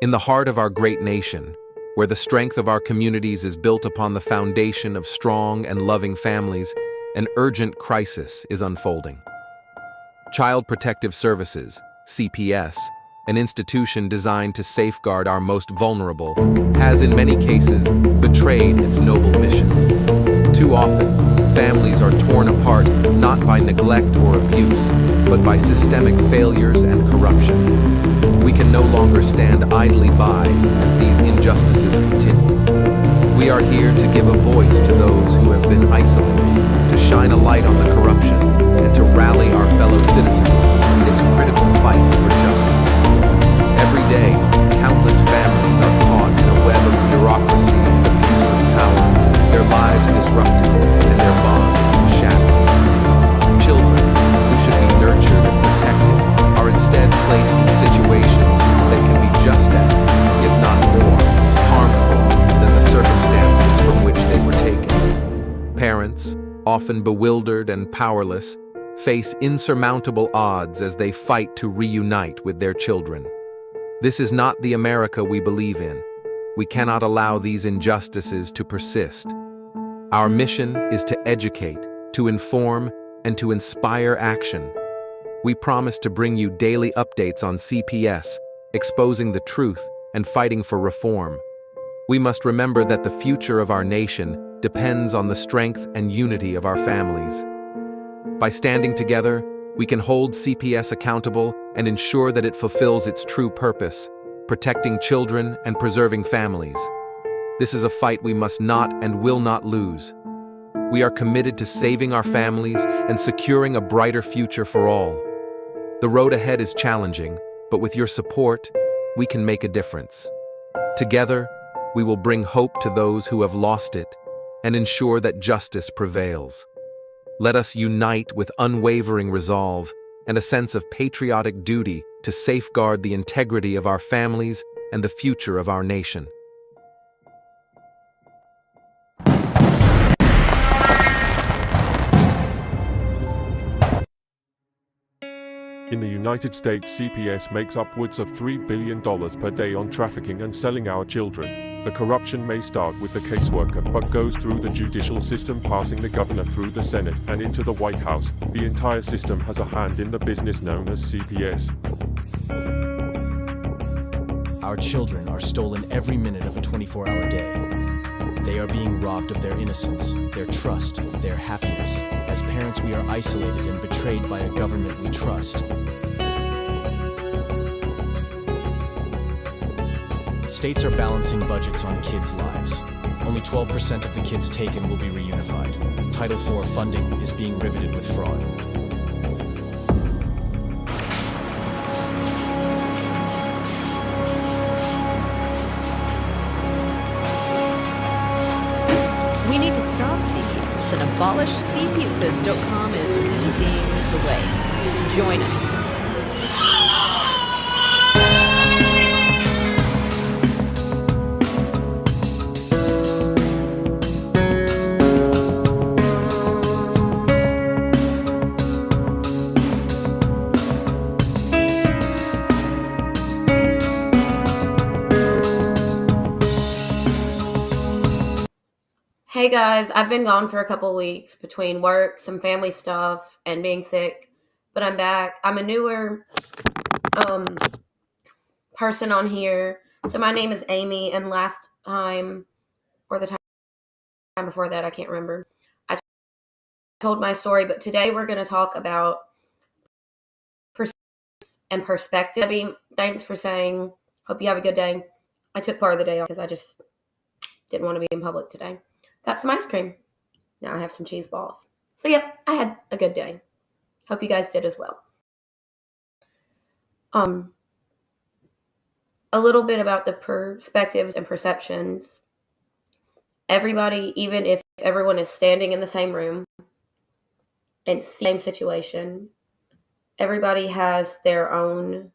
In the heart of our great nation, where the strength of our communities is built upon the foundation of strong and loving families, an urgent crisis is unfolding. Child Protective Services, CPS, an institution designed to safeguard our most vulnerable, has in many cases betrayed its noble mission. Too often, families are torn apart not by neglect or abuse, but by systemic failures and corruption. We can no longer stand idly by as these injustices continue. We are here to give a voice to those who have been isolated, to shine a light on the corruption, and to rally our fellow citizens in this critical fight for justice. Every day, countless families are caught in a web of bureaucracy and abuse of power, their lives disrupted and their bonds shattered. Children, who should be nurtured and protected, are instead placed in situations that can be just as, if not more, harmful than the circumstances from which they were taken. Parents, often bewildered and powerless, face insurmountable odds as they fight to reunite with their children. This is not the America we believe in. We cannot allow these injustices to persist. Our mission is to educate, to inform, and to inspire action. We promise to bring you daily updates on CPS, exposing the truth and fighting for reform. We must remember that the future of our nation depends on the strength and unity of our families. By standing together, we can hold CPS accountable and ensure that it fulfills its true purpose, protecting children and preserving families. This is a fight we must not and will not lose. We are committed to saving our families and securing a brighter future for all. The road ahead is challenging, but with your support, we can make a difference. Together, we will bring hope to those who have lost it and ensure that justice prevails. Let us unite with unwavering resolve and a sense of patriotic duty to safeguard the integrity of our families and the future of our nation. In the United States, CPS makes upwards of $3 billion per day on trafficking and selling our children. The corruption may start with the caseworker, but goes through the judicial system, passing the governor through the Senate and into the White House. The entire system has a hand in the business known as CPS. Our children are stolen every minute of a 24-hour day. They are being robbed of their innocence, their trust, their happiness. As parents, we are isolated and betrayed by a government we trust. States are balancing budgets on kids' lives. Only 12% of the kids taken will be reunified. Title IV funding is being riveted with fraud. We need to stop CPS and abolish CPUFist.com is leading the way. Join us. Hey guys, I've been gone for a couple weeks between work, some family stuff, and being sick, but I'm back. I'm a newer person on here. So my name is Amy, and last time, or the time before that, I can't remember, I told my story, but today we're going to talk about and perspective. Debbie, thanks for saying, hope you have a good day. I took part of the day off because I just didn't want to be in public today. Got some ice cream. Now I have some cheese balls. So yep, I had a good day. Hope you guys did as well. A little bit about the perspectives and perceptions. Everybody, even if everyone is standing in the same room and same situation, everybody has their own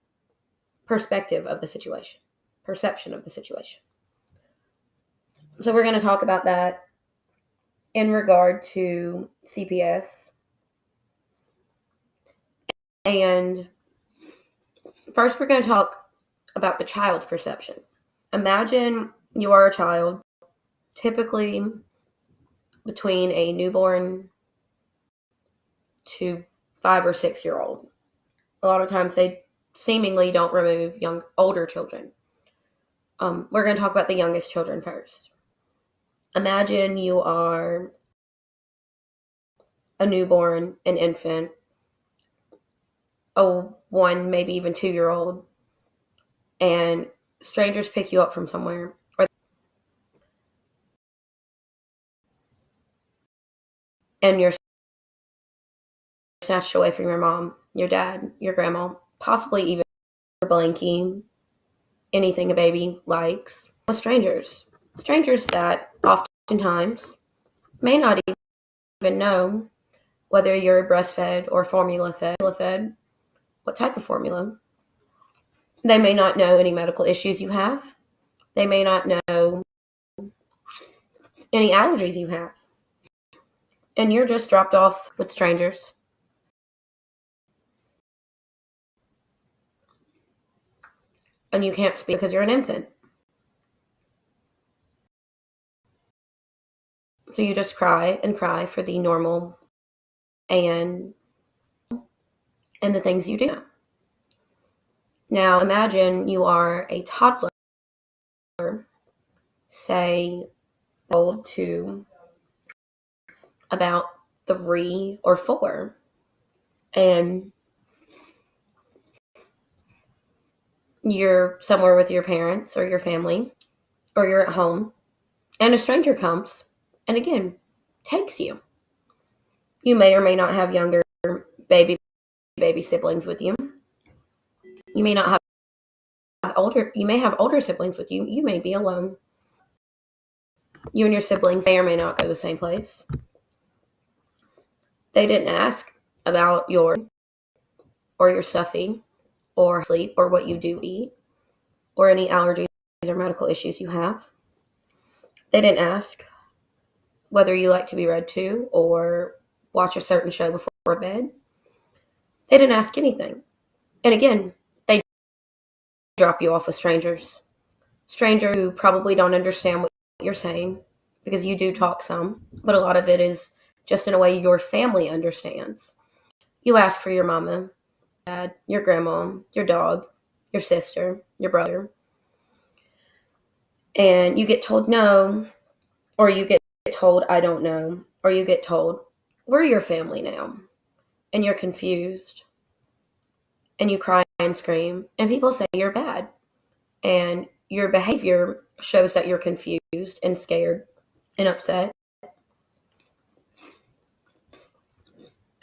perspective of the situation, perception of the situation. So we're going to talk about that in regard to CPS. And first we're going to talk about the child's perception. Imagine you are a child, typically between a newborn to 5 or 6 year old. A lot of times they seemingly don't remove older children. We're going to talk about the youngest children first. Imagine you are a newborn, an infant, a 1, maybe even 2 year old, and strangers pick you up from somewhere, and you're snatched away from your mom, your dad, your grandma, possibly even your blankie, anything a baby likes, with strangers that oftentimes may not even know whether you're breastfed or formula fed, what type of formula. They may not know any medical issues you have. They may not know any allergies you have. And you're just dropped off with strangers. And you can't speak because you're an infant. So you just cry and cry for the normal and the things you do. Now imagine you are a toddler, say old to about 3 or 4, and you're somewhere with your parents or your family, or you're at home, and a stranger comes and again takes you. You may or may not have younger baby siblings with you. You may not have you may have older siblings with you. You may be alone. You and your siblings may or may not go to the same place. They didn't ask about your stuffing or sleep or what you do eat or any allergies or medical issues you have. They didn't ask whether you like to be read to or watch a certain show before bed. They didn't ask anything. And again, they drop you off with strangers who probably don't understand what you're saying, because you do talk some, but a lot of it is just in a way your family understands. You ask for your mama, dad, your grandma, your dog, your sister, your brother, and you get told no, or you get told I don't know, or you get told we're your family now, and you're confused, and you cry and scream, and people say you're bad, and your behavior shows that you're confused and scared and upset.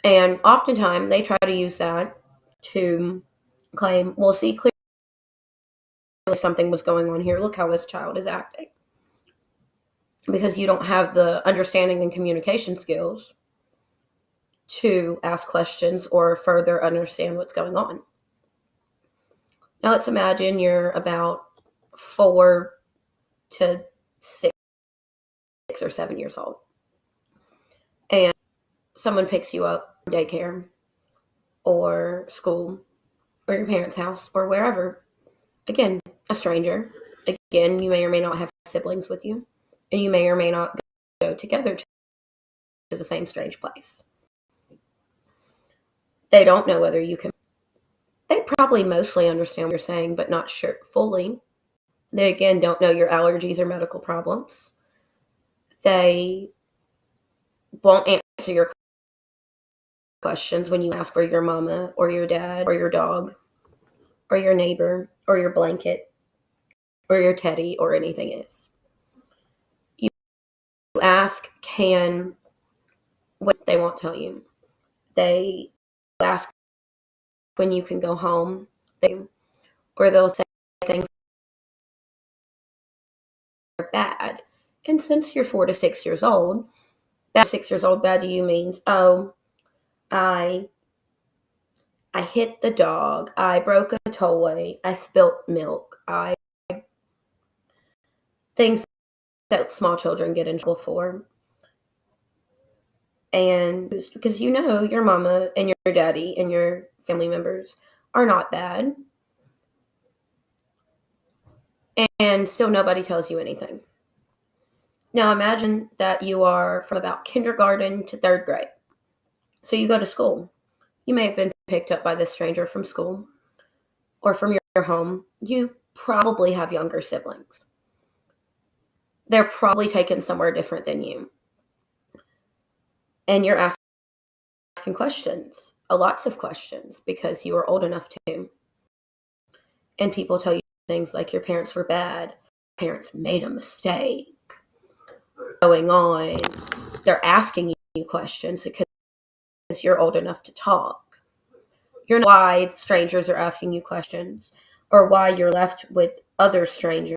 And oftentimes they try to use that to claim, well, see, clearly something was going on here. Look how this child is acting. Because you don't have the understanding and communication skills to ask questions or further understand what's going on. Now let's imagine you're about 4 to 6 or 7 years old, and someone picks you up from daycare or school or your parents' house or wherever. Again, a stranger. Again, you may or may not have siblings with you, and you may or may not go together to the same strange place. They don't know whether you can. They probably mostly understand what you're saying, but not sure fully. They, again, don't know your allergies or medical problems. They won't answer your questions when you ask where your mama or your dad or your dog or your neighbor or your blanket or your teddy or anything is. You ask what they won't tell you. They ask when you can go home, or they'll say things are bad. And since you're 4 to 6 years old, bad to you means, oh, I hit the dog, I broke a toy, I spilt milk, things that small children get in trouble for. And because you know your mama and your daddy and your family members are not bad. and still nobody tells you anything. Now imagine that you are from about kindergarten to 3rd grade. So you go to school. You may have been picked up by this stranger from school or from your home. You probably have younger siblings. They're probably taken somewhere different than you. And you're asking questions, lots of questions, because you are old enough to. And people tell you things like your parents were bad, parents made a mistake, going on. They're asking you questions because you're old enough to talk. You're not why strangers are asking you questions, or why you're left with other strangers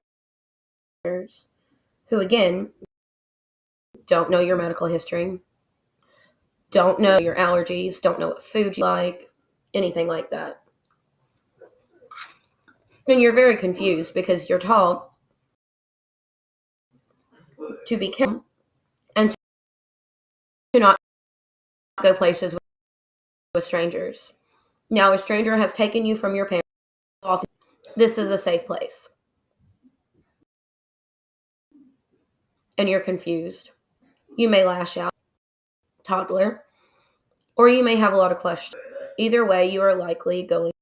who, again, don't know your medical history, don't know your allergies, don't know what food you like, anything like that. And you're very confused because you're taught to be careful and to not go places with strangers. Now, a stranger has taken you from your parents. This is a safe place. And you're confused. You may lash out, toddler, or you may have a lot of questions. Either way, you are likely going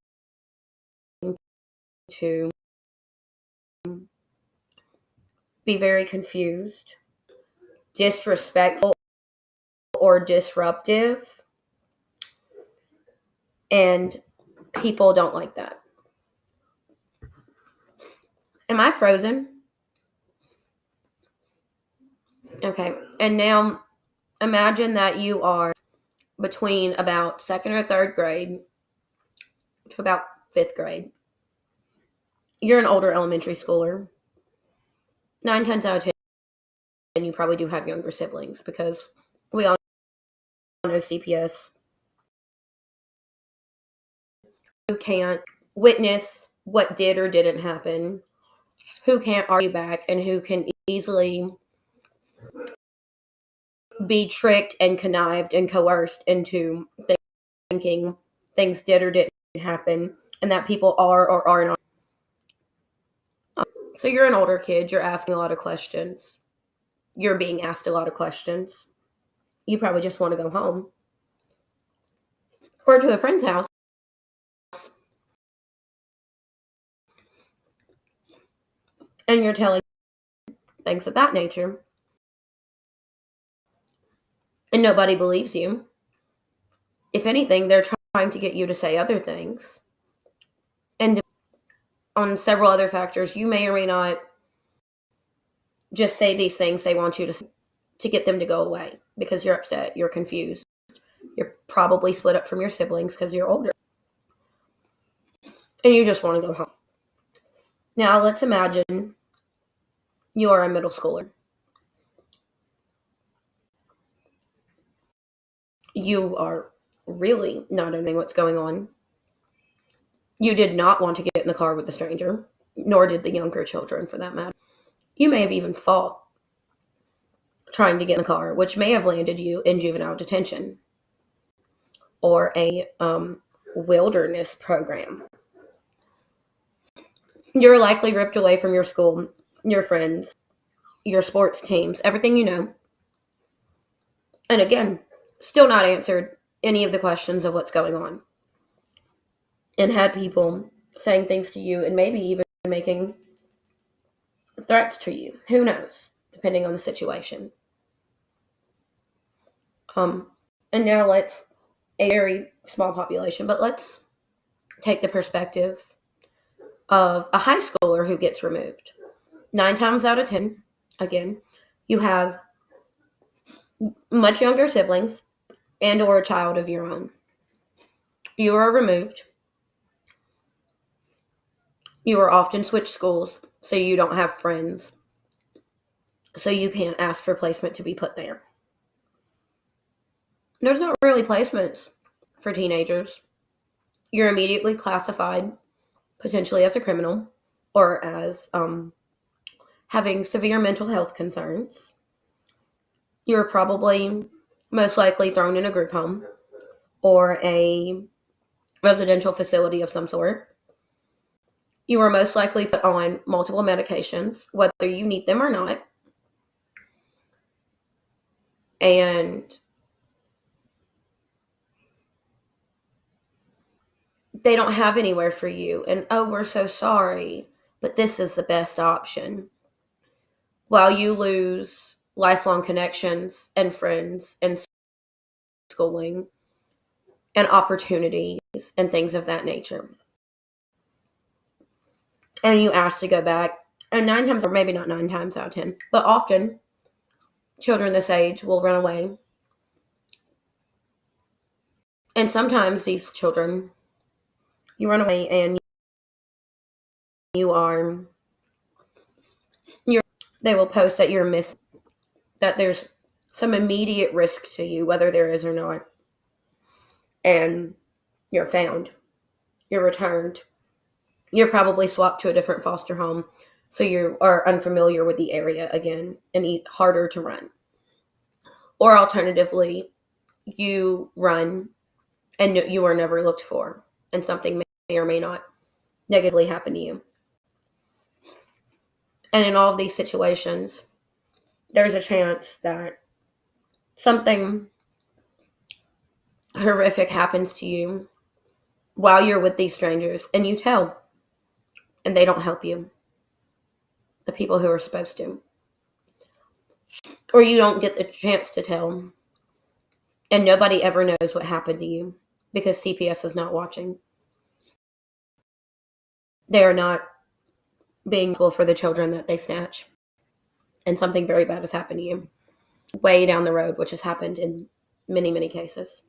to be very confused, disrespectful, or disruptive, and people don't like that. Am I frozen? Okay, and now imagine that you are between about 2nd or 3rd grade to about 5th grade. You're an older elementary schooler. 9 times out of 10, you probably do have younger siblings, because we all know CPS, who can't witness what did or didn't happen, who can't argue back, and who can easily be tricked and connived and coerced into thinking things did or didn't happen, and that people are or are not. So you're an older kid, you're asking a lot of questions. You're being asked a lot of questions. You probably just want to go home or to a friend's house. And you're telling things of that nature. And nobody believes you. If anything, they're trying to get you to say other things. And on several other factors, you may or may not just say these things they want you to get them to go away, because you're upset, you're confused. You're probably split up from your siblings because you're older. And you just want to go home. Now, let's imagine you are a middle schooler. You are really not knowing what's going on. You did not want to get in the car with the stranger, nor did the younger children, for that matter. You may have even fought trying to get in the car, which may have landed you in juvenile detention or a wilderness program. You're likely ripped away from your school, your friends, your sports teams, everything you know. And again, still not answered any of the questions of what's going on. And had people saying things to you and maybe even making threats to you. Who knows, depending on the situation. And now let's, a very small population, but let's take the perspective of a high schooler who gets removed. 9 times out of 10, again, you have much younger siblings and or a child of your own. You are removed. You are often switched schools, so you don't have friends. So you can't ask for placement to be put there. There's not really placements for teenagers. You're immediately classified potentially as a criminal or as having severe mental health concerns. You're probably most likely thrown in a group home or a residential facility of some sort. You are most likely put on multiple medications, whether you need them or not. And they don't have anywhere for you. And, oh, we're so sorry, but this is the best option. While you lose lifelong connections and friends and schooling and opportunities and things of that nature. And you ask to go back. And 9 times, or maybe not 9 times out of 10, but often children this age will run away. And sometimes these children, you run away and they will post that you're missing, that there's some immediate risk to you, whether there is or not. And you're found. You're returned. You're probably swapped to a different foster home, so you are unfamiliar with the area again and harder to run. Or alternatively, you run and you are never looked for, and something may or may not negatively happen to you. And in all of these situations, there's a chance that something horrific happens to you while you're with these strangers, and you tell, and they don't help you, the people who are supposed to. Or you don't get the chance to tell, and nobody ever knows what happened to you because CPS is not watching. They are not being responsible for the children that they snatch, and something very bad has happened to you way down the road, which has happened in many, many cases.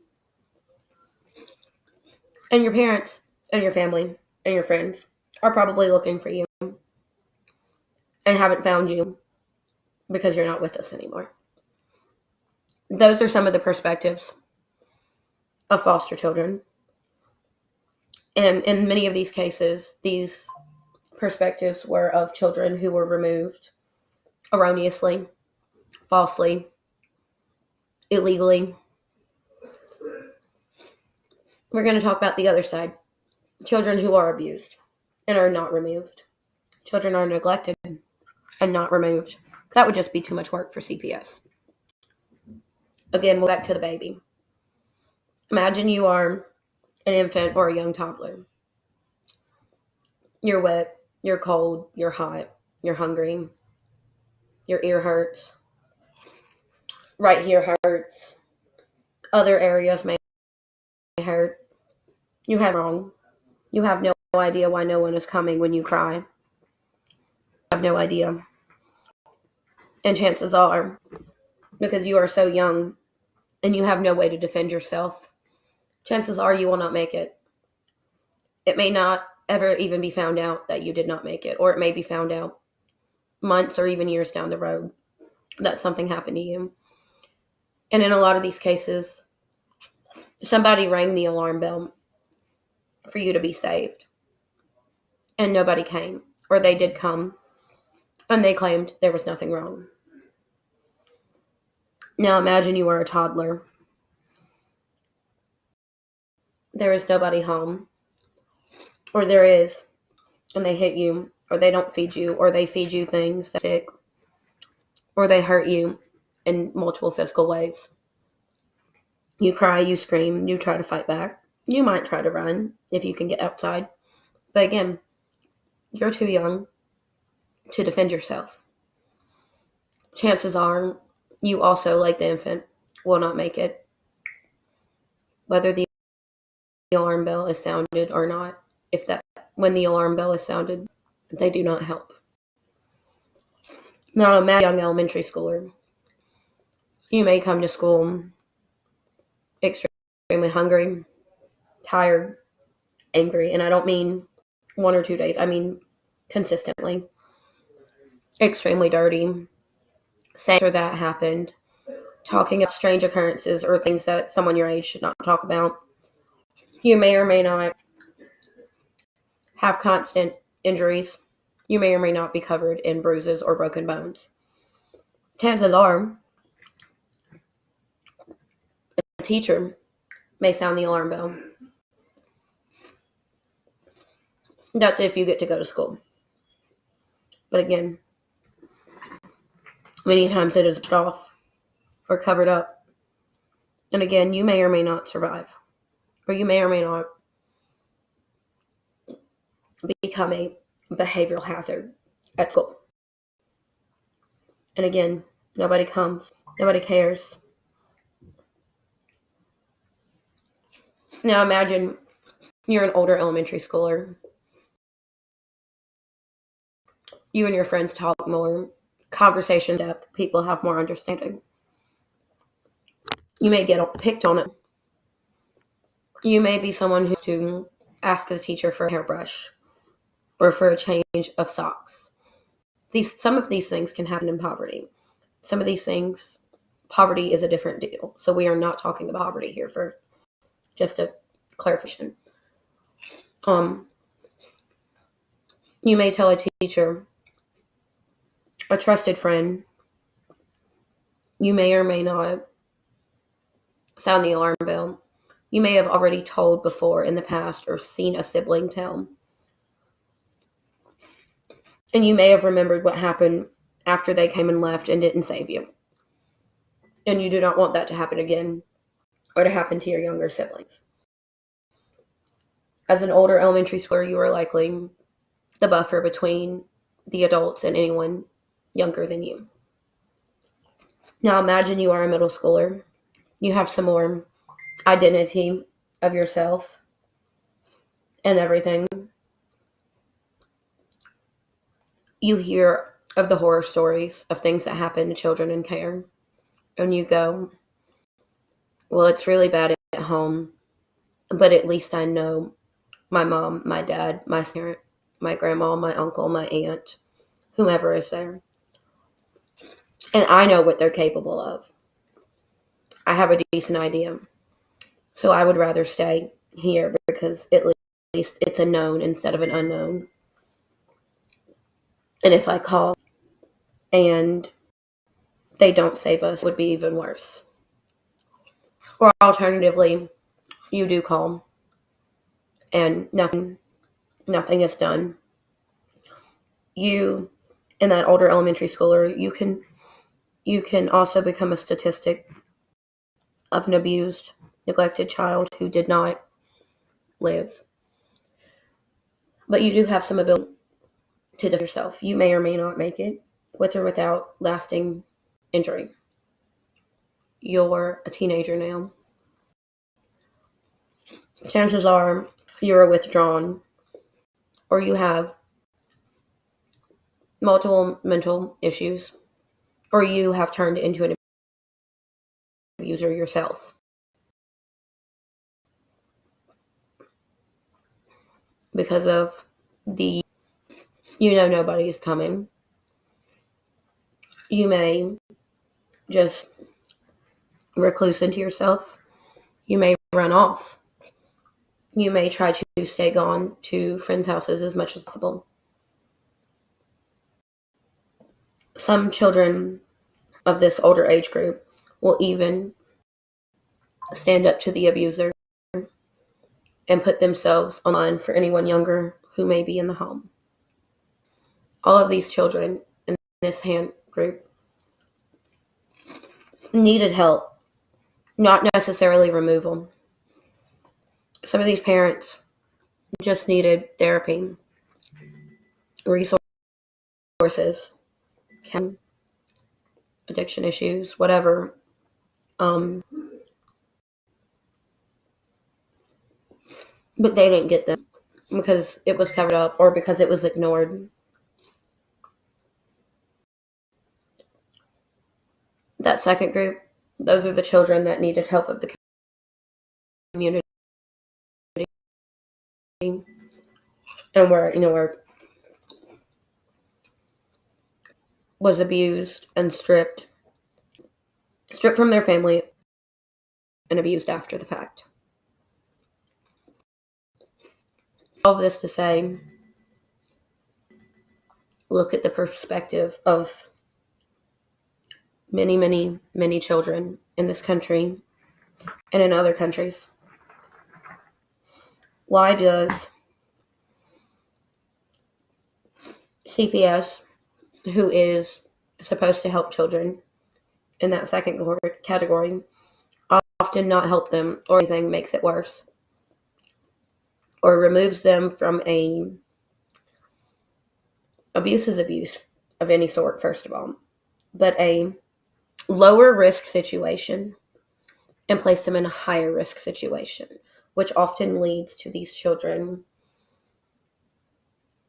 And your parents and your family and your friends are probably looking for you and haven't found you because you're not with us anymore. Those are some of the perspectives of foster children. And in many of these cases, these perspectives were of children who were removed erroneously, falsely, illegally. We're going to talk about the other side. Children who are abused and are not removed. Children are neglected and not removed. That would just be too much work for CPS. Again, we're back to the baby. Imagine you are an infant or a young toddler. You're wet, you're cold, you're hot, you're hungry, your ear hurts, right here hurts, other areas may hurt. You have wrong. You have no idea why no one is coming when you cry. You have no idea. And chances are, because you are so young and you have no way to defend yourself, chances are you will not make it. It may not ever even be found out that you did not make it, or it may be found out months or even years down the road that something happened to you. And in a lot of these cases, somebody rang the alarm bell for you to be saved, and nobody came, or they did come, and they claimed there was nothing wrong. Now imagine you are a toddler. There is nobody home, or there is, and they hit you, or they don't feed you, or they feed you things sick, or they hurt you in multiple physical ways. You cry, you scream, you try to fight back. You might try to run if you can get outside. But again, you're too young to defend yourself. Chances are you also, like the infant, will not make it. Whether the alarm bell is sounded or not, when the alarm bell is sounded, they do not help. Now, a young elementary schooler, you may come to school extremely hungry, tired, angry, and I don't mean 1 or 2 days, I mean consistently, extremely dirty, saying or that happened, talking about strange occurrences or things that someone your age should not talk about. You may or may not have constant injuries. You may or may not be covered in bruises or broken bones. Chances are, a teacher may sound the alarm bell. That's if you get to go to school. But again, many times it is put off or covered up. And again, you may or may not survive, or you may or may not become a behavioral hazard at school. And again, nobody comes, nobody cares. Now imagine you're an older elementary schooler. You and your friends talk more, conversation depth, people have more understanding. You may get picked on it. You may be someone who's to ask the teacher for a hairbrush or for a change of socks. Some of these things can happen in poverty. Some of these things, poverty is a different deal. So we are not talking about poverty here, for just a clarification. You may tell a teacher, a trusted friend, you may or may not sound the alarm bell. You may have already told before in the past or seen a sibling tell. And you may have remembered what happened after they came and left and didn't save you. And you do not want that to happen again or to happen to your younger siblings. As an older elementary schooler, you are likely the buffer between the adults and anyone younger than you. Now imagine you are a middle schooler. You have some more identity of yourself and everything. You hear of the horror stories of things that happen to children in care. And you go, well, it's really bad at home, but at least I know my mom, my dad, my parent, my grandma, my uncle, my aunt, whomever is there. And I know what they're capable of. I have a decent idea. So I would rather stay here because at least it's a known instead of an unknown. And if I call and they don't save us, it would be even worse. Or alternatively, you do call and nothing is done. You, in that older elementary schooler, you can also become a statistic of an abused, neglected child who did not live. But you do have some ability to defend yourself. You may or may not make it, with or without lasting injury. You're a teenager now. Chances are you're withdrawn, or you have multiple mental issues, or you have turned into an abuser yourself. Because of nobody is coming. You may just recluse into yourself. You may run off. You may try to stay gone to friends' houses as much as possible. Some children of this older age group will even stand up to the abuser and put themselves online for anyone younger who may be in the home. All of these children in this hand group needed help, not necessarily removal. Some of these parents just needed therapy, resources, addiction issues, whatever. But they didn't get them because it was covered up or because it was ignored. That second group, those are the children that needed help of the community. And where was abused and stripped from their family and abused after the fact. All of this to say, look at the perspective of many, many, many children in this country and in other countries. Why does CPS, who is supposed to help children in that second category, often not help them, or anything makes it worse, or removes them from a abuse is abuse of any sort, first of all, but a lower risk situation and place them in a higher risk situation, which often leads to these children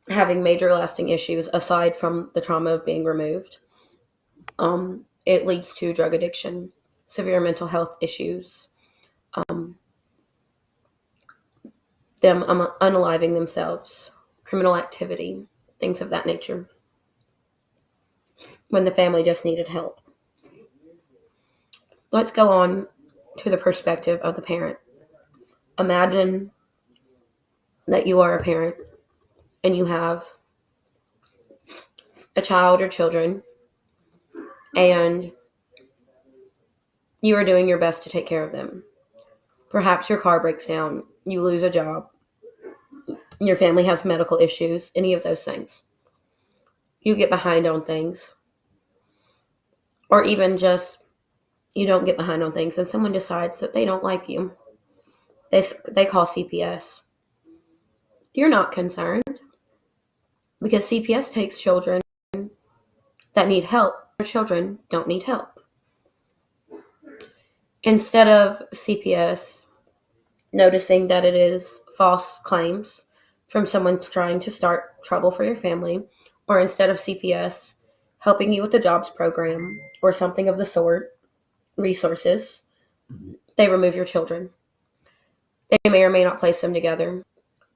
having major lasting issues aside from the trauma of being removed. It leads to drug addiction, severe mental health issues, them unaliving themselves, criminal activity, things of that nature, when the family just needed help. Let's go on to the perspective of the parent. Imagine that you are a parent and you have a child or children, and you are doing your best to take care of them. Perhaps your car breaks down, you lose a job, your family has medical issues, any of those things. You get behind on things. Or even just you don't get behind on things and someone decides that they don't like you. They call CPS. You're not concerned because CPS takes children that need help. Children don't need help. Instead of CPS noticing that it is false claims from someone trying to start trouble for your family, or instead of CPS helping you with the jobs program or something of the sort, resources, they remove your children. They may or may not place them together.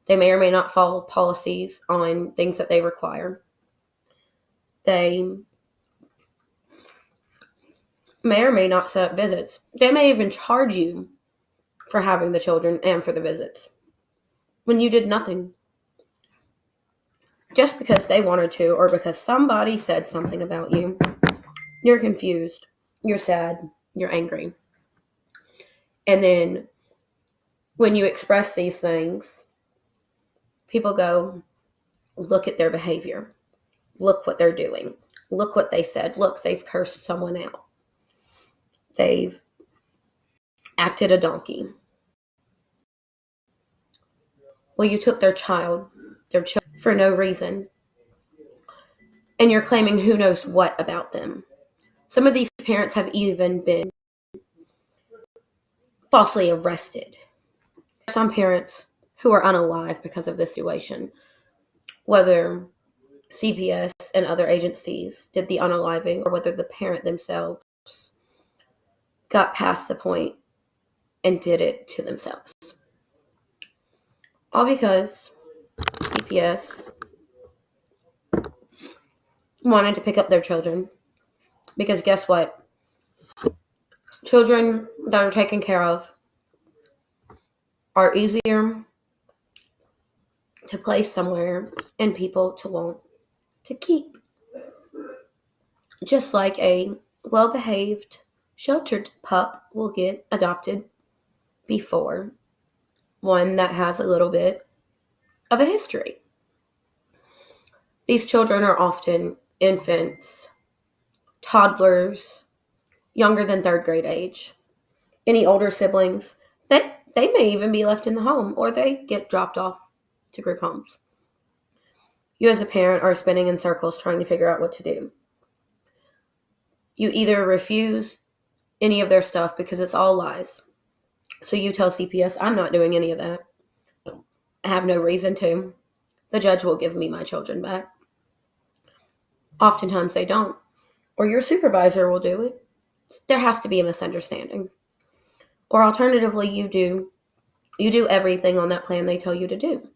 They may or may not follow policies on things that they require. They may or may not set up visits. They may even charge you for having the children and for the visits when you did nothing. Just because they wanted to, or because somebody said something about you, you're confused, you're sad, you're angry. And then when you express these things, people go, look at their behavior. Look what they're doing. Look what they said. Look, they've cursed someone out. They've acted a donkey. Well, you took their children for no reason. And you're claiming who knows what about them. Some of these parents have even been falsely arrested. Some parents who are unalive because of this situation, whether CPS and other agencies did the unaliving or whether the parent themselves got past the point and did it to themselves. All because CPS wanted to pick up their children. Because guess what? Children that are taken care of are easier to place somewhere and people to want to keep. Just like a well-behaved, sheltered pup will get adopted before one that has a little bit of a history. These children are often infants, toddlers, younger than third grade age. Any older siblings, they may even be left in the home or they get dropped off to group homes. You as a parent are spinning in circles trying to figure out what to do. You either refuse any of their stuff because it's all lies. So you tell CPS, I'm not doing any of that. I have no reason to. The judge will give me my children back. Oftentimes they don't. Or your supervisor will do it. There has to be a misunderstanding. Or alternatively, you do everything on that plan they tell you to do.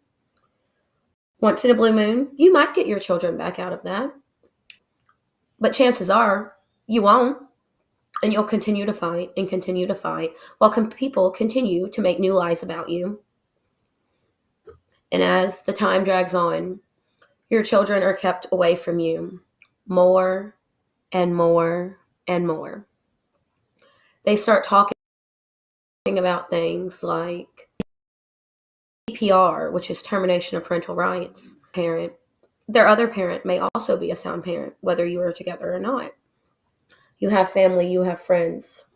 Once in a blue moon, you might get your children back out of that. But chances are you won't. And you'll continue to fight and continue to fight while people continue to make new lies about you. And as the time drags on, your children are kept away from you more and more and more. They start talking about things like TPR, which is termination of parental rights, parent, their other parent may also be a sound parent, whether you are together or not. You have family, you have friends.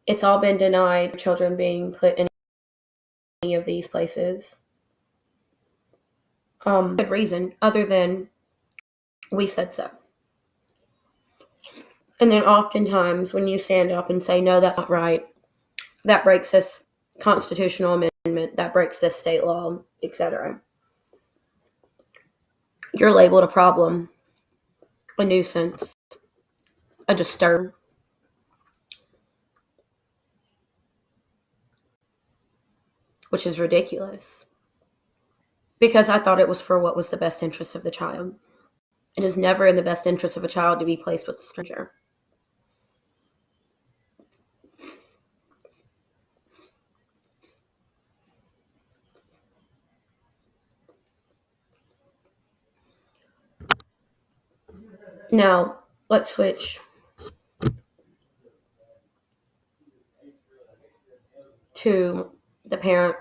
It's all been denied, children being put in any of these places. Good reason, other than we said so. And then oftentimes when you stand up and say, no, that's not right, that breaks this constitutional amendment, that breaks this state law, etc., you're labeled a problem, a nuisance, a disturb. Which is ridiculous. Because I thought it was for what was the best interest of the child. It is never in the best interest of a child to be placed with a stranger. Now, let's switch to the parent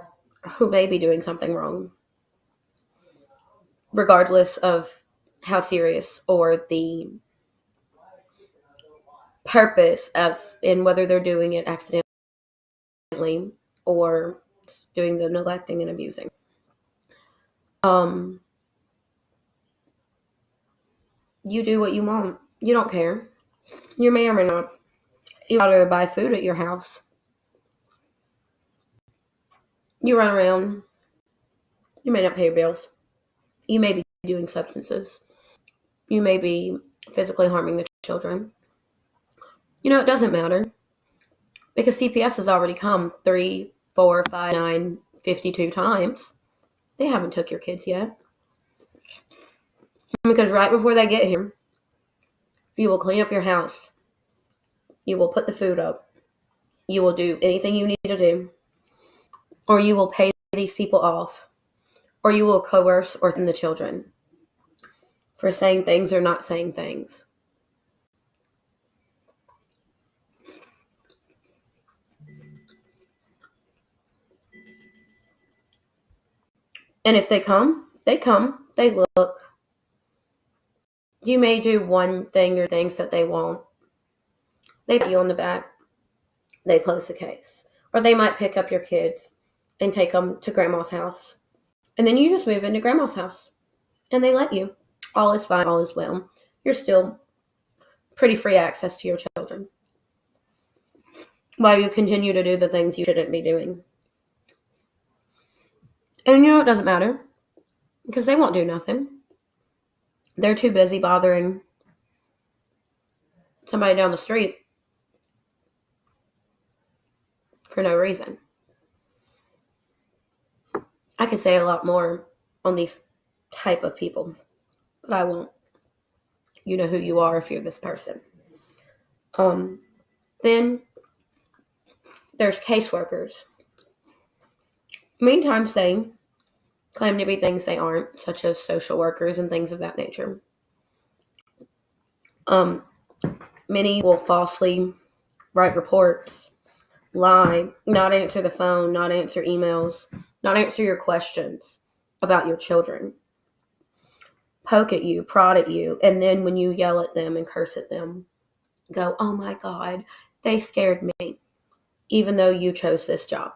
who may be doing something wrong, regardless of how serious or the purpose, as in whether they're doing it accidentally or doing the neglecting and abusing. You do what you want. You don't care. You may or may not. You ought to buy food at your house. You run around. You may not pay your bills. You may be doing substances. You may be physically harming the children. It doesn't matter. Because CPS has already come 3, 4, 5, 9, 52 times. They haven't took your kids yet. Because right before they get here, you will clean up your house. You will put the food up. You will do anything you need to do. Or you will pay these people off. Or you will coerce or threaten the children for saying things or not saying things. And if they come, they look. You may do one thing or things that they won't. They pat you on the back. They close the case. Or they might pick up your kids and take them to grandma's house. And then you just move into grandma's house. And they let you. All is fine, all is well. You're still pretty free access to your children. While you continue to do the things you shouldn't be doing. And it doesn't matter. Because they won't do nothing. They're too busy bothering somebody down the street for no reason. I could say a lot more on these type of people, but I won't. You know who you are if you're this person. Then there's caseworkers. Many times they claim to be things they aren't, such as social workers and things of that nature. Many will falsely write reports, lie, not answer the phone, not answer emails, not answer your questions about your children, poke at you, prod at you, and then when you yell at them and curse at them, go, oh my God, they scared me, even though you chose this job.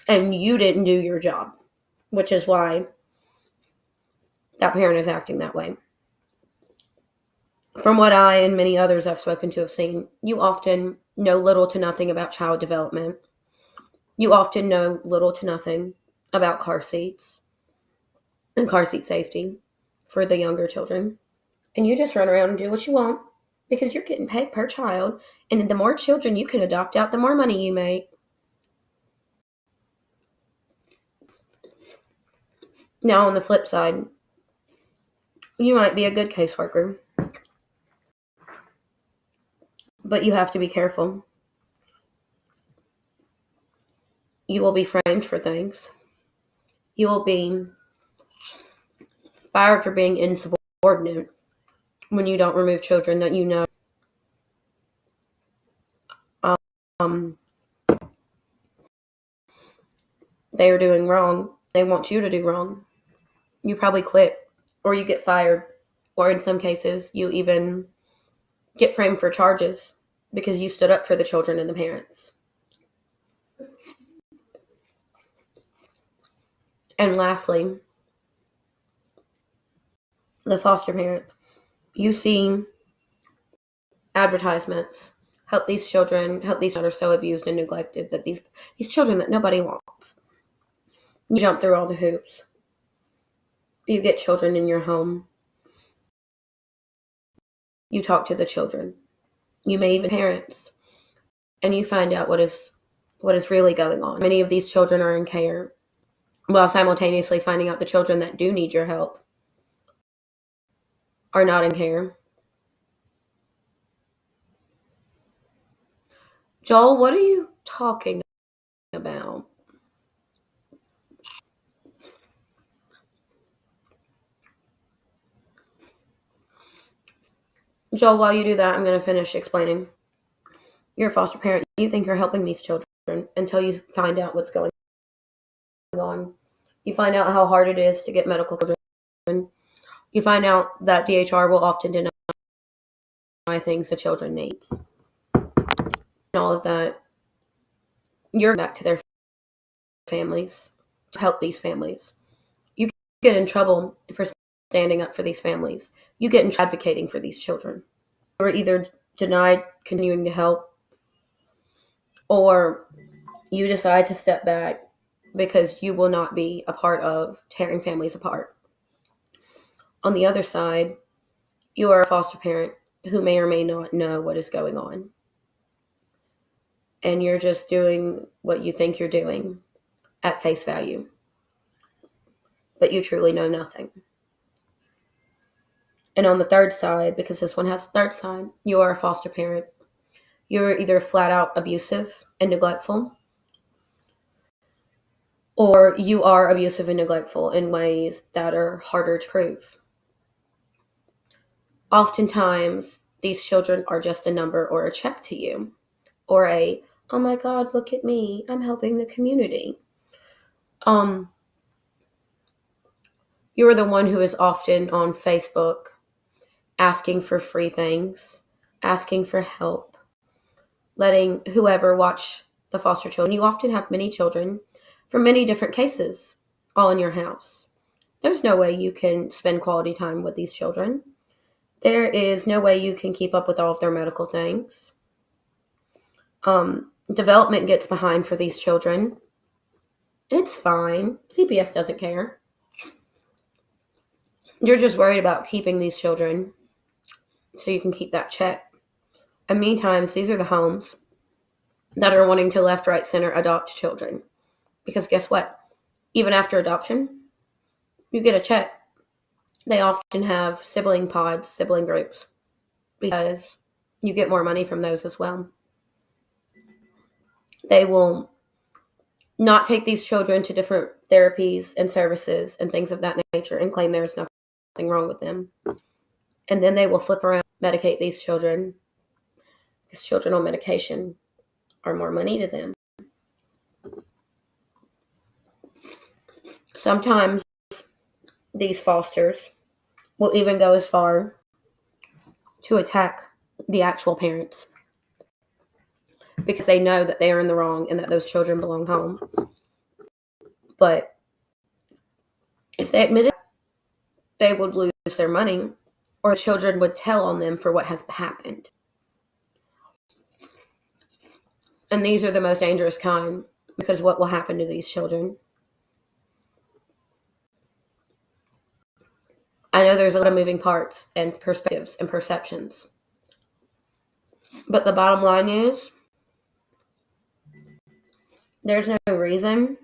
And you didn't do your job, which is why that parent is acting that way. From what I and many others I've spoken to have seen, you often know little to nothing about child development. You often know little to nothing about car seats and car seat safety for the younger children. And you just run around and do what you want because you're getting paid per child. And the more children you can adopt out, the more money you make. Now, on the flip side, you might be a good caseworker, but you have to be careful. You will be framed for things. You will be fired for being insubordinate when you don't remove children that you know they are doing wrong. They want you to do wrong. You probably quit or you get fired, or in some cases, you even get framed for charges because you stood up for the children and the parents. And lastly, the foster parents. You see advertisements, help these children that are so abused and neglected, that these children that nobody wants. You jump through all the hoops. You get children in your home. You talk to the children. You may even parents, and you find out what is really going on. Many of these children are in care, while simultaneously finding out the children that do need your help are not in care. Joel, what are you talking about? Joel, while you do that, I'm going to finish explaining. You're a foster parent. You think you're helping these children until you find out what's going on. You find out how hard it is to get medical children. You find out that DHR will often deny things the children need. And all of that. You're back to their families to help these families. You get in trouble for standing up for these families. You get in advocating for these children. You're either denied continuing to help, or you decide to step back because you will not be a part of tearing families apart. On the other side, you are a foster parent who may or may not know what is going on. And you're just doing what you think you're doing at face value. But you truly know nothing. And on the third side, because this one has a third side, you are a foster parent. You're either flat out abusive and neglectful, or you are abusive and neglectful in ways that are harder to prove. Oftentimes, these children are just a number or a check to you, or a, oh my God, look at me, I'm helping the community. You're the one who is often on Facebook asking for free things, asking for help, letting whoever watch the foster children. You often have many children from many different cases all in your house. There's no way you can spend quality time with these children. There is no way you can keep up with all of their medical things. Development gets behind for these children. It's fine. CPS doesn't care. You're just worried about keeping these children so you can keep that check. And many times, these are the homes that are wanting to left, right, center adopt children. Because guess what? Even after adoption, you get a check. They often have sibling pods, sibling groups, because you get more money from those as well. They will not take these children to different therapies and services and things of that nature and claim there's nothing wrong with them. And then they will flip around, medicate these children, because children on medication are more money to them. Sometimes these fosters will even go as far to attack the actual parents because they know that they are in the wrong and that those children belong home. But if they admitted they would lose their money, or the children would tell on them for what has happened. And these are the most dangerous kind, because what will happen to these children? I know there's a lot of moving parts and perspectives and perceptions. But the bottom line is, there's no reason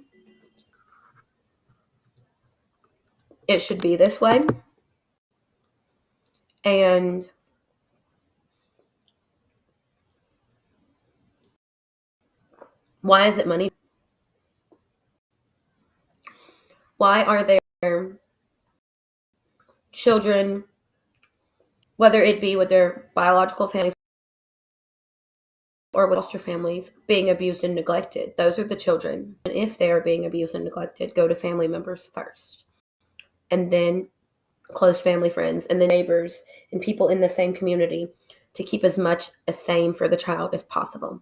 it should be this way. And why is it money? Why are there children, whether it be with their biological families or with foster families, being abused and neglected? Those are the children. And if they are being abused and neglected, go to family members first. And then close family friends, and the neighbors and people in the same community to keep as much the same for the child as possible.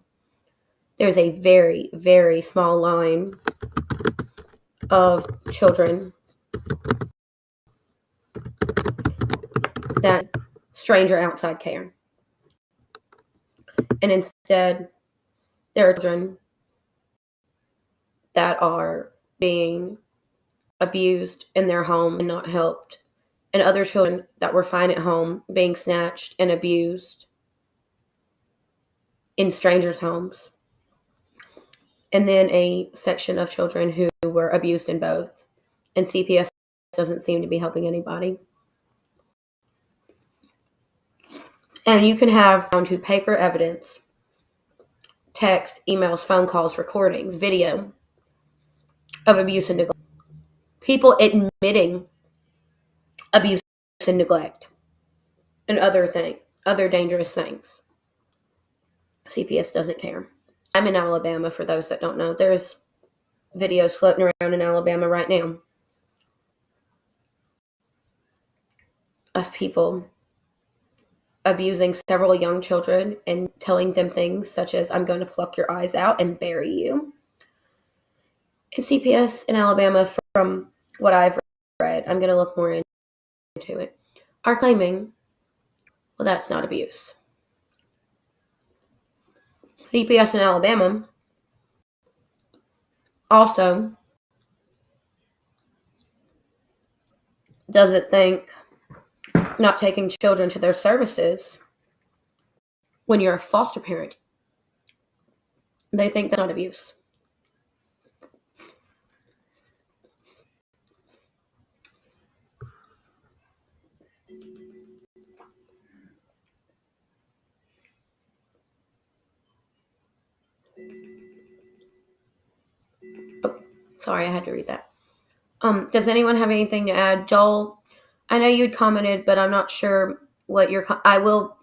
There's a very, very small line of children that stranger outside care. And instead, there are children that are being abused in their home and not helped, and other children that were fine at home being snatched and abused in strangers' homes. And then a section of children who were abused in both. And CPS doesn't seem to be helping anybody. And you can have down to paper evidence, text, emails, phone calls, recordings, video of abuse and neglect. People admitting abuse and neglect and other dangerous things. CPS doesn't care. I'm in Alabama, for those that don't know. There's videos floating around in Alabama right now of people abusing several young children and telling them things such as, I'm going to pluck your eyes out and bury you. And CPS in Alabama, from what I've read, I'm going to look more into it, are claiming, well, that's not abuse. CPS in Alabama also doesn't think not taking children to their services when you're a foster parent, they think that's not abuse. Oh, sorry, I had to read that. Does anyone have anything to add? Joel, I know you'd commented, but I'm not sure what I will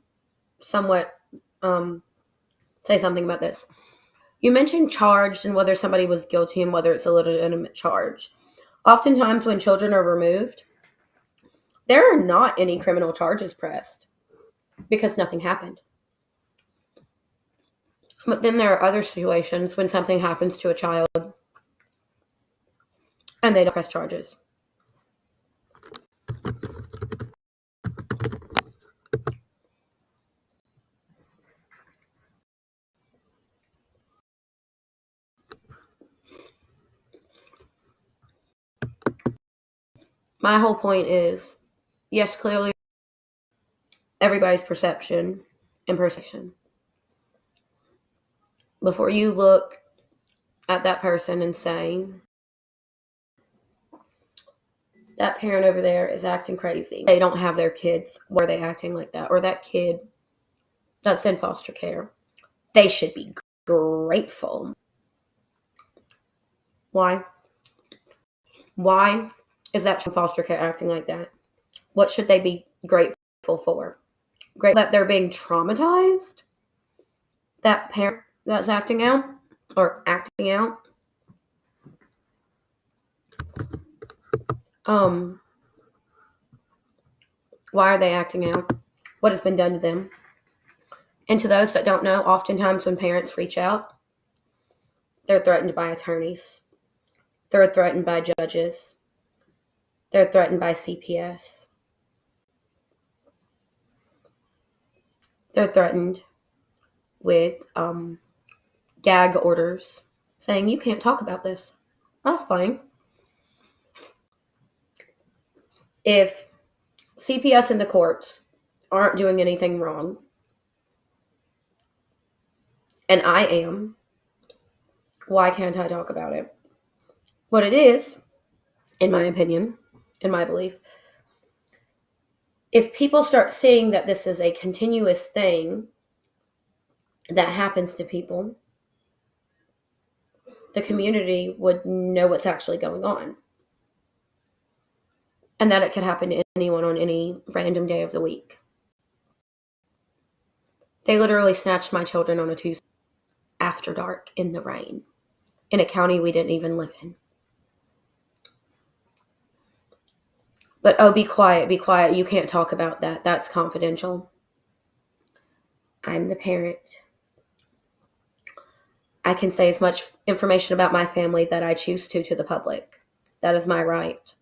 somewhat say something about this. You mentioned charged and whether somebody was guilty and whether it's a legitimate charge. Oftentimes when children are removed, there are not any criminal charges pressed because nothing happened. But then there are other situations when something happens to a child and they don't press charges. My whole point is, yes, clearly everybody's perception and perception. Before you look at that person and say, that parent over there is acting crazy, they don't have their kids, why are they acting like that? Or that kid that's in foster care, they should be grateful. Why? Why is that foster care acting like that? What should they be grateful for? Great that they're being traumatized? That parent that's acting out? Why are they acting out? What has been done to them? And to those that don't know, oftentimes when parents reach out, they're threatened by attorneys. They're threatened by judges. They're threatened by CPS. They're threatened with gag orders saying, you can't talk about this. Oh, fine. If CPS and the courts aren't doing anything wrong, and I am, why can't I talk about it? What it is, in my opinion, in my belief, if people start seeing that this is a continuous thing that happens to people, the community would know what's actually going on. And that it could happen to anyone on any random day of the week. They literally snatched my children on a Tuesday after dark in the rain in a county we didn't even live in. But, oh, be quiet, be quiet. You can't talk about that. That's confidential. I'm the parent. I can say as much information about my family that I choose to the public. That is my right.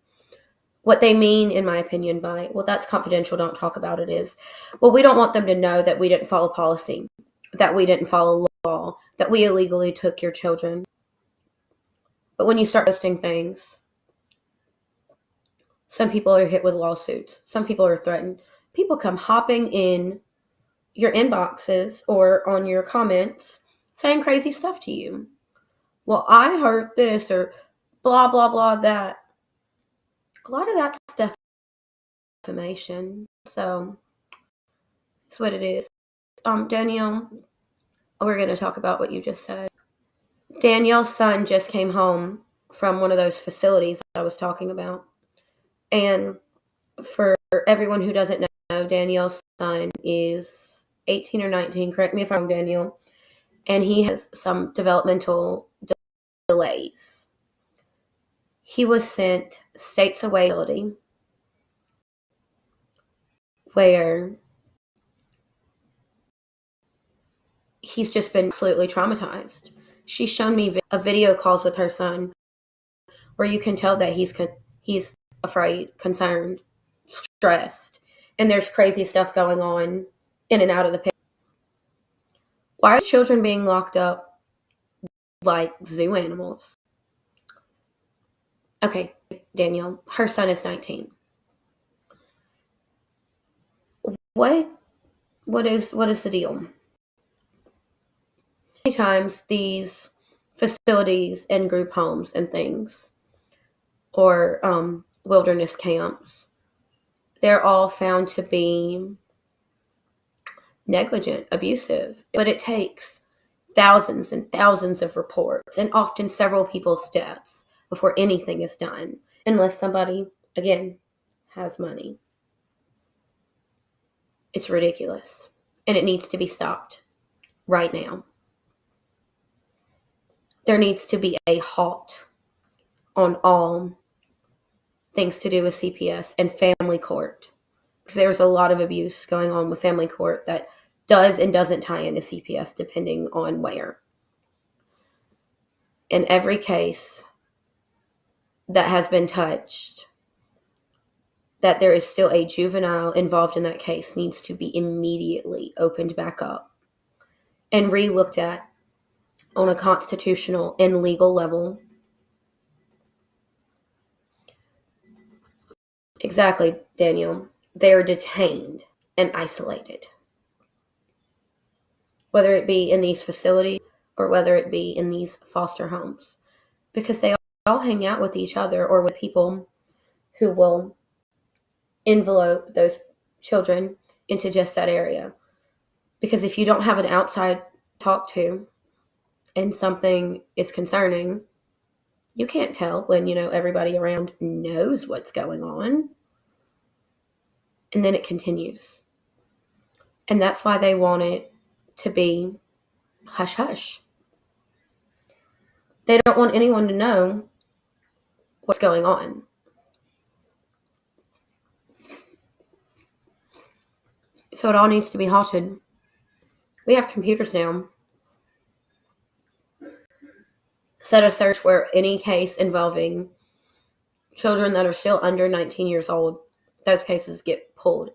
What they mean, in my opinion, by, well, that's confidential, don't talk about it, is, well, we don't want them to know that we didn't follow policy, that we didn't follow law, that we illegally took your children. But when you start posting things, some people are hit with lawsuits. Some people are threatened. People come hopping in your inboxes or on your comments saying crazy stuff to you. Well, I heard this or blah, blah, blah, that. A lot of that's defamation. So that's what it is. Danielle, we're going to talk about what you just said. Danielle's son just came home from one of those facilities I was talking about. And for everyone who doesn't know, Danielle's son is 18 or 19. Correct me if I'm wrong, Danielle. And he has some developmental delays. He was sent states away facility where he's just been absolutely traumatized. She's shown me a video calls with her son where you can tell that he's afraid, concerned, stressed, and there's crazy stuff going on in and out of the picture. Why are children being locked up like zoo animals? Okay, Danielle, her son is 19. What is the deal? Many times these facilities and group homes and things, or wilderness camps, they're all found to be negligent, abusive, but it takes thousands and thousands of reports and often several people's deaths before anything is done, unless somebody, again, has money. It's ridiculous, and it needs to be stopped right now. There needs to be a halt on all things to do with CPS and family court, because there's a lot of abuse going on with family court that does and doesn't tie into CPS depending on where. In every case that has been touched, that there is still a juvenile involved in that case needs to be immediately opened back up and re-looked at on a constitutional and legal level. Exactly, Daniel. They are detained and isolated, whether it be in these facilities or whether it be in these foster homes, because they all hang out with each other or with people who will envelope those children into just that area. Because if you don't have an outside talk to and something is concerning, you can't tell when, everybody around knows what's going on. And then it continues. And that's why they want it to be hush hush. They don't want anyone to know what's going on. So it all needs to be halted. We have computers now. Set a search where any case involving children that are still under 19 years old, those cases get pulled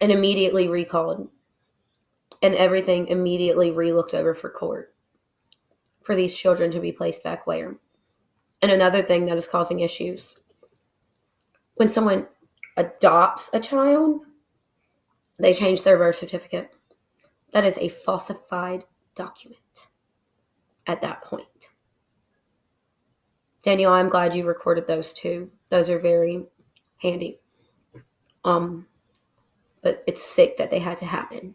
and immediately recalled, and everything immediately re-looked over for court for these children to be placed back where. And another thing that is causing issues, when someone adopts a child, they change their birth certificate. That is a falsified document at that point. Daniel, I'm glad you recorded those too. Those are very handy. But it's sick that they had to happen.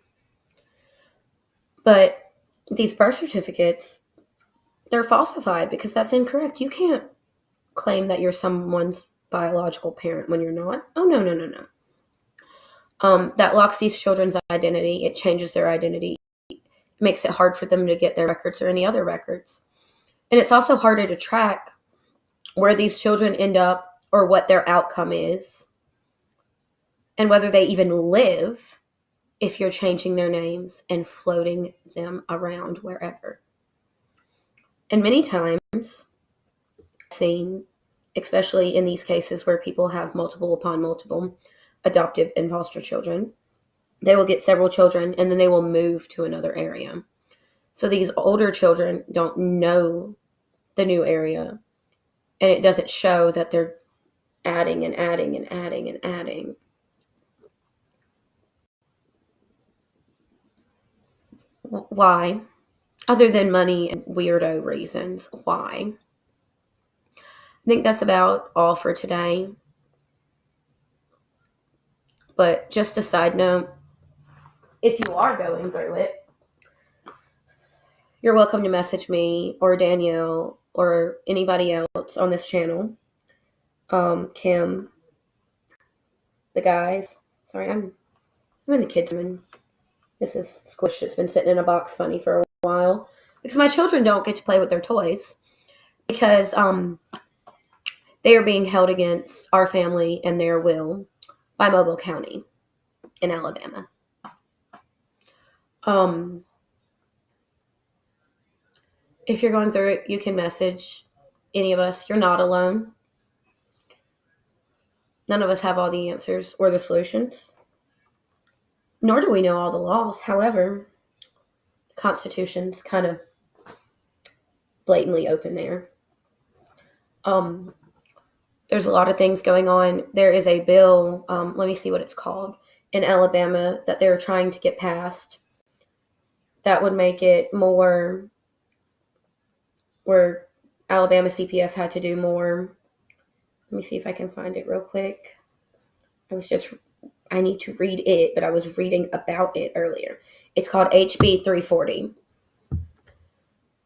But these birth certificates, they're falsified because that's incorrect. You can't claim that you're someone's biological parent when you're not. Oh, no. That locks these children's identity. It changes their identity. It makes it hard for them to get their records or any other records. And it's also harder to track where these children end up or what their outcome is, and whether they even live if you're changing their names and floating them around wherever. And many times, I've seen, especially in these cases where people have multiple upon multiple adoptive and foster children, they will get several children and then they will move to another area. So these older children don't know the new area, and it doesn't show that they're adding and adding and adding and adding. Why? Other than money and weirdo reasons, why? I think that's about all for today. But just a side note, if you are going through it, you're welcome to message me or Danielle or anybody else on this channel. Kim, the guys. Sorry, I'm in the kids' room. This is squished. It's been sitting in a box funny for a while because my children don't get to play with their toys because they are being held against our family and their will by Mobile County in Alabama. If you're going through it, you can message any of us. You're not alone. None of us have all the answers or the solutions, nor do we know all the laws. However, the Constitution's kind of blatantly open there. There's a lot of things going on. There is a bill, let me see what it's called, in Alabama that they're trying to get passed that would make it more where Alabama CPS had to do more. Let me see if I can find it real quick. I need to read it, but I was reading about it earlier. It's called HB 340.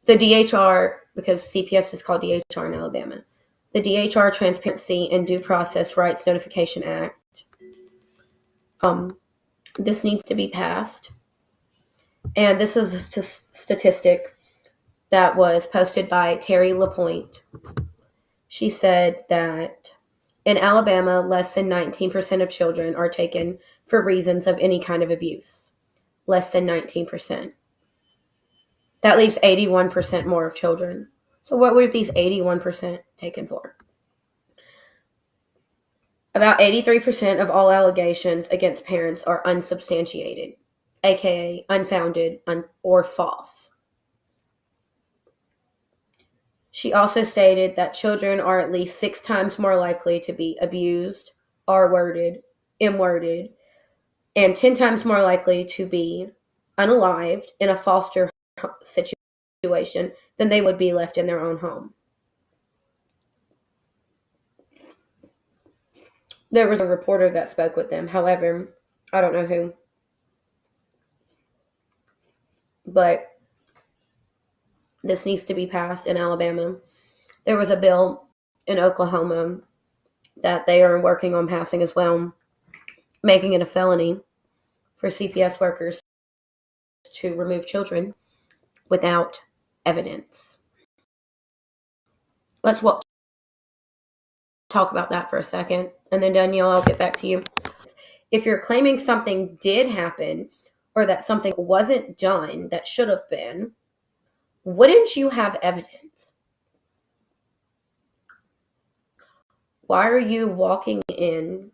The DHR, because CPS is called DHR in Alabama, the DHR Transparency and Due Process Rights Notification Act. This needs to be passed. And this is a statistic that was posted by Terry LaPointe. She said that in Alabama, less than 19% of children are taken for reasons of any kind of abuse. Less than 19%. That leaves 81% more of children. So what were these 81% taken for? About 83% of all allegations against parents are unsubstantiated, aka unfounded or false. She also stated that children are at least 6 times more likely to be abused, R-worded, M-worded, and 10 times more likely to be unalived in a foster situation than they would be left in their own home. There was a reporter that spoke with them. However, I don't know who. But this needs to be passed in Alabama. There was a bill in Oklahoma that they are working on passing as well, making it a felony for CPS workers to remove children without evidence. Let's talk about that for a second, and then Danielle, I'll get back to you. If you're claiming something did happen or that something wasn't done that should have been, wouldn't you have evidence? Why are you walking in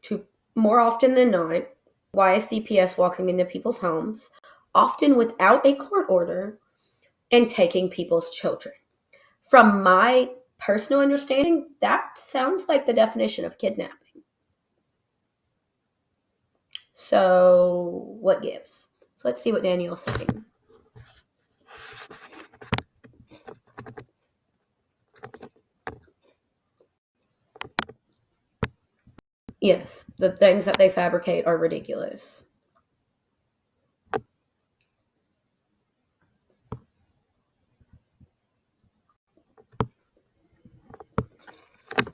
to, more often than not, why is CPS walking into people's homes, often without a court order, and taking people's children? From my personal understanding, that sounds like the definition of kidnapping. So what gives? So let's see what Danielle's saying. Yes, the things that they fabricate are ridiculous.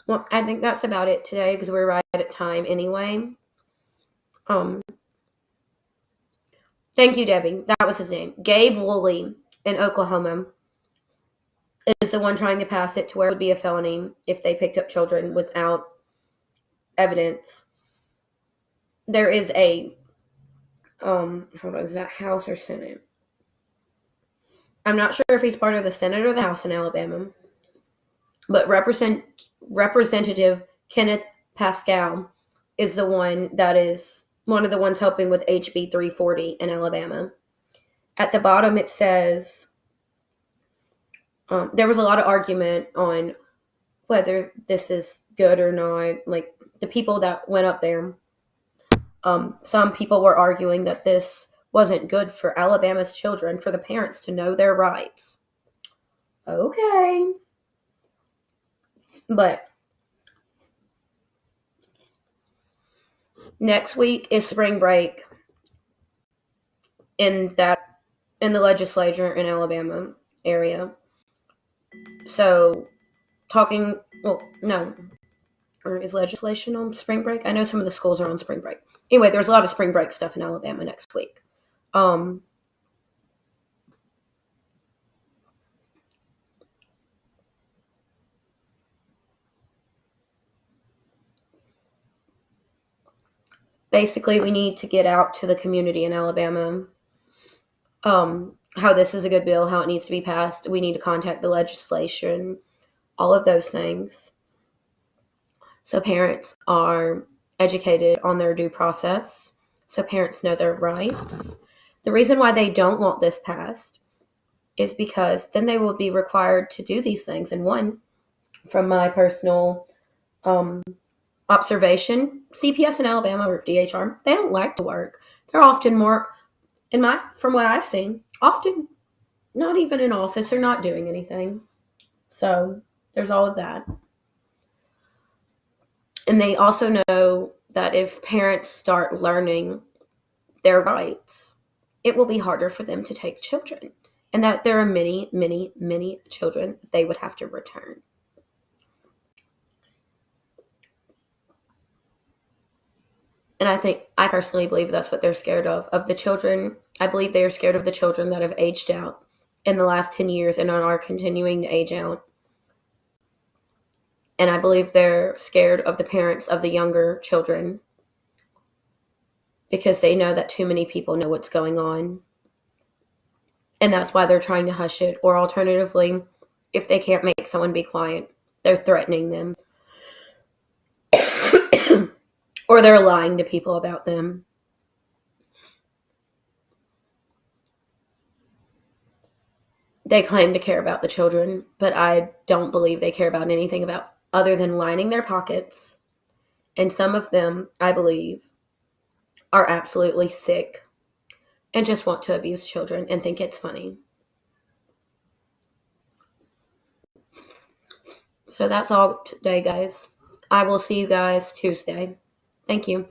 Well, I think that's about it today because we're right at time anyway. Thank you, Debbie. That was his name. Gabe Woolley in Oklahoma is the one trying to pass it to where it would be a felony if they picked up children without evidence. There is a, hold on, is that House or Senate? I'm not sure if he's part of the Senate or the House in Alabama, but Representative Kenneth Pascal is the one that is one of the ones helping with HB 340 in Alabama. At the bottom it says, there was a lot of argument on whether this is good or not. Like, the people that went up there, some people were arguing that this wasn't good for Alabama's children, for the parents to know their rights. Okay. But next week is spring break in the legislature in Alabama area. So or is legislation on spring break? I know some of the schools are on spring break. Anyway, there's a lot of spring break stuff in Alabama next week. Basically, we need to get out to the community in Alabama how this is a good bill, how it needs to be passed. We need to contact the legislation, all of those things. So parents are educated on their due process, so parents know their rights. The reason why they don't want this passed is because then they will be required to do these things. And one, from my personal observation, CPS in Alabama or DHR, they don't like to work. They're often more, from what I've seen, often not even in office or not doing anything. So there's all of that. And they also know that if parents start learning their rights, it will be harder for them to take children. And that there are many, many, many children they would have to return. And I personally believe that's what they're scared of the children. I believe they are scared of the children that have aged out in the last 10 years and are continuing to age out. And I believe they're scared of the parents of the younger children because they know that too many people know what's going on. And that's why they're trying to hush it. Or alternatively, if they can't make someone be quiet, they're threatening them. Or they're lying to people about them. They claim to care about the children, but I don't believe they care about anything about other than lining their pockets. And some of them, I believe, are absolutely sick and just want to abuse children and think it's funny. So that's all today, guys. I will see you guys Tuesday. Thank you.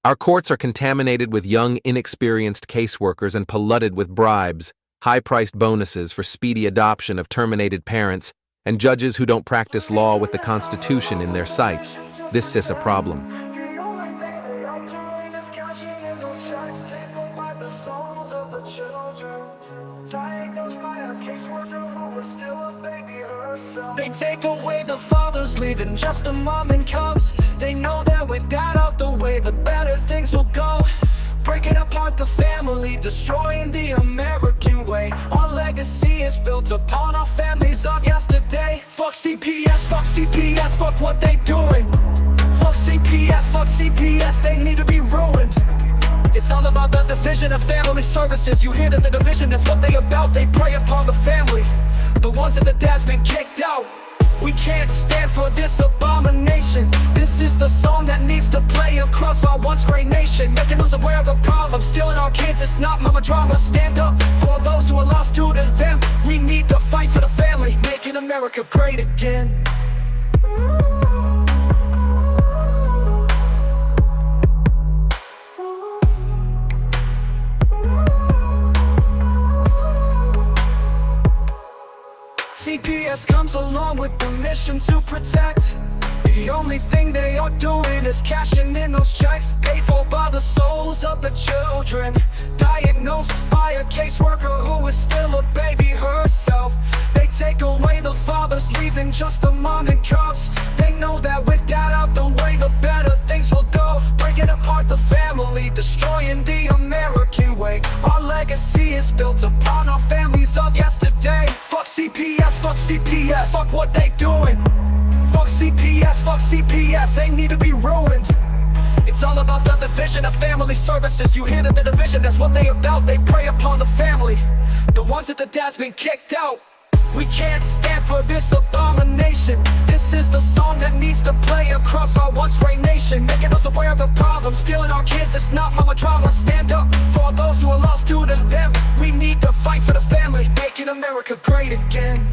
Our courts are contaminated with young, inexperienced caseworkers and polluted with bribes, high-priced bonuses for speedy adoption of terminated parents, and judges who don't practice law with the Constitution in their sights. This is a problem. They take away the fathers, leaving just a mom and cubs. They know that with that out the way, the better things will go. Breaking apart the family, destroying the American way. Our legacy is built upon our families of yesterday. Fuck CPS, fuck what they doing. Fuck CPS, they need to be ruined. It's all about the division of family services. You hear that the division, that's what they about. They prey upon the family, the ones that the dad's been kicked out. We can't stand for this abomination. This is the song that needs to play across our once great nation, making us aware of the problem. Stealing our kids, it's not mama drama. Stand up for those who are lost due to them. We need to fight for the family, making America great again. CPS comes along with the mission to protect. The only thing they are doing is cashing in those checks paid for by the souls of the children, diagnosed by a caseworker who is still a baby herself. They take away the fathers, leaving just the mom and cubs. They know that with dad out the way, the better things will go. Breaking apart the family, destroying the American way. Our legacy is built upon our families of yesterday. Fuck CPS, fuck CPS, fuck what they doing. Fuck CPS, they need to be ruined. It's all about the division of family services. You hear that the division, that's what they about. They prey upon the family, the ones that the dad's been kicked out. We can't stand for this abomination. This is the song that needs to play across our once great nation, making us aware of the problem, stealing our kids. It's not mama drama. Stand up for those who are lost to them. We need to fight for the family, making America great again.